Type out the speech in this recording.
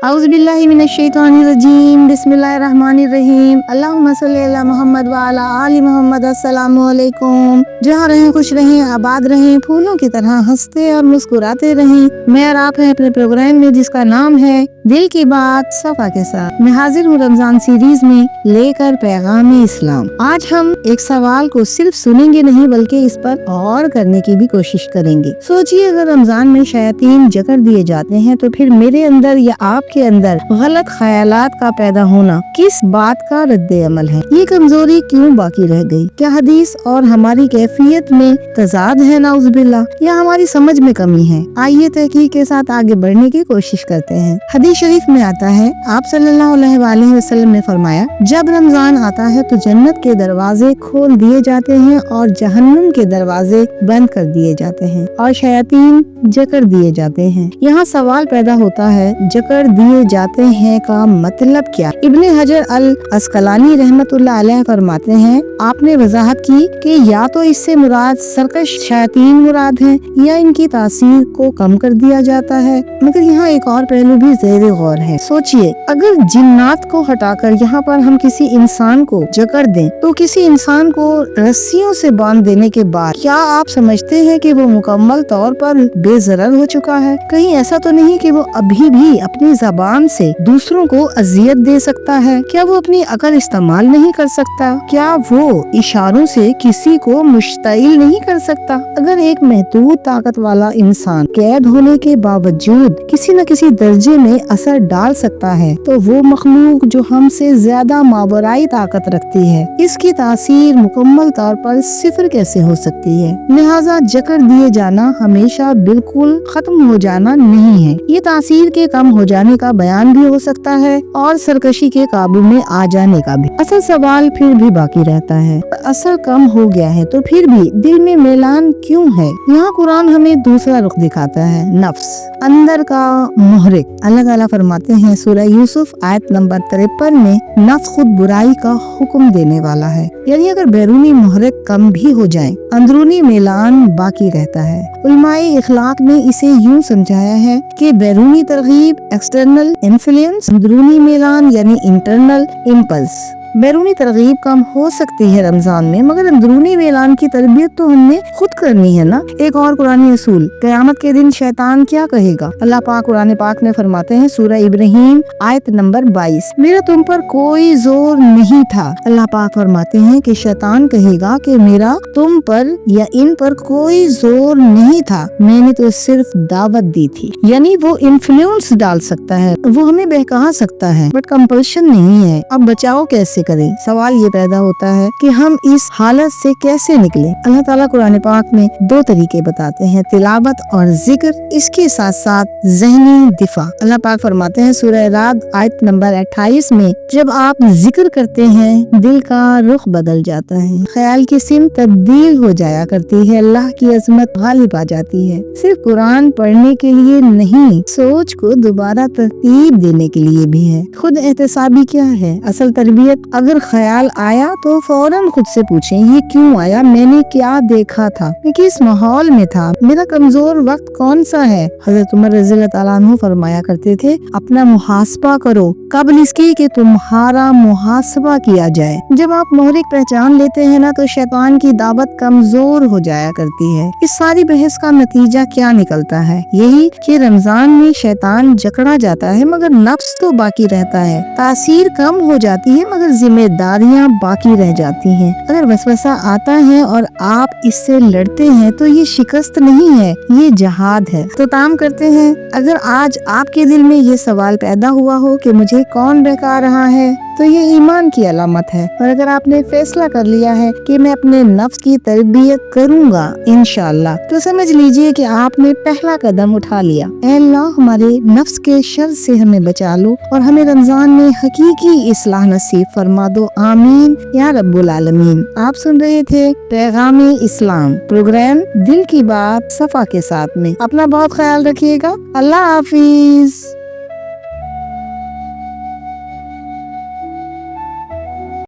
औज़ुबिल्लाहि मिनश्शैतानिर्रजीम बिस्मिल्लाहिर्रहमानिर्रहीम अल्लाहुम्मा सल्लि अला मुहम्मद व अला आलि मुहम्मद। अस्सलामु अलैकुम। जहाँ रहें खुश रहें, आबाद रहें, फूलों की तरह हंसते और मुस्कुराते रहें। मैं और आप हैं अपने प्रोग्राम में जिसका नाम है दिल की बात सफा के साथ। मैं हाजिर हूँ रमजान सीरीज में लेकर पैगाम इस्लाम। आज हम एक सवाल को सिर्फ सुनेंगे नहीं बल्कि इस पर गौर करने की भी कोशिश करेंगे। सोचिए, अगर रमजान में शैतान जकड़ दिए जाते हैं तो फिर मेरे अंदर या आपके अंदर गलत ख्यालात का पैदा होना किस बात का रद्दे अमल है? ये कमजोरी क्यों बाकी रह गई? क्या हदीस और हमारी कैफियत में तजाद है नाउज़ुबिल्लाह, या हमारी समझ में कमी है? आइए तहकीक के साथ आगे बढ़ने की कोशिश करते हैं। हदीस शरीफ में आता है, आप सल्लल्लाहु अलैहि वसल्लम ने फरमाया, जब रमजान आता है तो जन्नत के दरवाजे खोल दिए जाते हैं और जहन्नुम के दरवाजे बंद कर दिए जाते हैं और शैतान जकड़ दिए जाते हैं। यहाँ सवाल पैदा होता है, जकड़ दिए जाते हैं का मतलब क्या? इब्ने हजर अल अस्कलानी रहमतुल्लाह अलैह फरमाते हैं, आपने वजाहत की कि या तो इससे मुराद सरकश शैतान मुराद है या इनकी तासीर को कम कर दिया जाता है। मगर यहाँ एक और पहलू भी ज़ेरे गौर है। सोचिए, अगर जिन्नात को हटाकर यहाँ पर हम किसी इंसान को जकड़ दें तो किसी इंसान को रस्सियों से बांध देने के बाद क्या आप समझते हैं कि वो मुकम्मल तौर पर बेज़रर हो चुका है? कहीं ऐसा तो नहीं कि वो अभी भी अपनी ज़बान से दूसरों को अजियत दे सकता है? क्या वो अपनी अकल इस्तेमाल नहीं कर सकता? क्या वो इशारों से किसी को मुश्तइल नहीं कर सकता? अगर एक महदूद ताकत वाला इंसान कैद होने के बावजूद किसी न किसी दर्जे में असर डाल सकता है तो वो मखलूक जो हमसे ज्यादा मावराई ताकत रखती है, इसकी तासीर मुकम्मल तौर पर सिफर कैसे हो सकती है? लिहाजा जकड़ दिए जाना हमेशा बिल्कुल खत्म हो जाना नहीं है। ये तासीर के कम हो जाने का बयान भी हो सकता है और सरकशी के काबू में आ जाने का भी। असल सवाल फिर भी बाकी रहता है, असर कम हो गया है तो फिर भी दिल में मैलान क्यों है? यहाँ कुरान हमें दूसरा रुख दिखाता है, नफ्स, अंदर का मुहरिक। अल्लाह ताला फरमाते हैं सूरह यूसुफ आयत नंबर 53 में, नफ्स खुद बुराई का हुक्म देने वाला है। यानी अगर बैरूनी मुहरिक कम भी हो जाए, अंदरूनी मैलान बाकी रहता है। उलमाए इखलाक ने इसे यूं समझाया है कि बैरूनी तरगीब एक्सटर्नल इन्फ्लुएंस, अंदरूनी मैलान यानी इंटरनल इम्पल्स। बैरूनी तरगीब कम हो सकती है रमजान में, मगर अंदरूनी मैलान की तरबियत तो हमने खुद करनी है ना। एक और कुरानी असूल, क़यामत के दिन शैतान क्या कहेगा? अल्लाह पाक कुरान पाक में फरमाते हैं सूरह इब्राहीम आयत नंबर 22, मेरा तुम पर कोई जोर नहीं था। अल्लाह पाक फरमाते हैं कि शैतान कहेगा कि मेरा तुम पर या इन पर कोई जोर नहीं था, मैंने तो सिर्फ दावत दी थी। यानी वो इन्फ्लुएंस डाल सकता है, वो हमें बहका सकता है, बट कंपल्शन नहीं है। अब बचाओ कैसे करें? सवाल ये पैदा होता है कि हम इस हालत से कैसे निकलें? अल्लाह ताला कुरान पाक में दो तरीके बताते हैं, तिलावत और जिक्र, इसके साथ साथ ज़हनी दिफा। अल्लाह पाक फरमाते हैं सूरह राद आयत नंबर 28 में, जब आप जिक्र करते हैं दिल का रुख बदल जाता है, ख्याल की सिम तब्दील हो जाया करती है, अल्लाह की अजमत गालिब आ जाती है। सिर्फ कुरान पढ़ने के लिए नहीं, सोच को दोबारा तरतीब देने के लिए भी है। खुद एहतसाबी क्या है? असल तरबियत, अगर ख्याल आया तो फौरन खुद से पूछें, ये क्यों आया? मैंने क्या देखा था? मैं किस माहौल में था? मेरा कमजोर वक्त कौन सा है? हज़रत उमर रज़ियल्लाहु ताला अन्हु फरमाया करते थे, अपना मुहासबा करो कबल इसके कि तुम्हारा मुहासबा किया जाए। जब आप मोहरिक पहचान लेते हैं ना तो शैतान की दावत कमजोर हो जाया करती है। इस सारी बहस का नतीजा क्या निकलता है? यही कि रमजान में शैतान जकड़ा जाता है मगर नफ्स तो बाकी रहता है। तासीर कम हो जाती है मगर जिम्मेदारियां बाकी रह जाती हैं। अगर वसवसा आता है और आप इससे लड़ते हैं तो ये शिकस्त नहीं है, ये जहाद है। तो ताम करते हैं, अगर आज आपके दिल में ये सवाल पैदा हुआ हो कि मुझे कौन बहका रहा है, तो ये ईमान की अलामत है। और अगर आपने फैसला कर लिया है कि मैं अपने नफ्स की तरबियत करूंगा इंशाअल्लाह, तो समझ लीजिए कि आपने पहला कदम उठा लिया। ऐ अल्लाह, हमारे नफ्स के शर से हमें बचा लो और हमें रमजान में हकीकी इस्लाह नसीब फरमा दो, आमीन या रब्बुल आलमीन। आप सुन रहे थे पैगाम इस्लाम, प्रोग्राम दिल की बात सफा के साथ में। अपना बहुत ख्याल रखिएगा। अल्लाह हाफिज।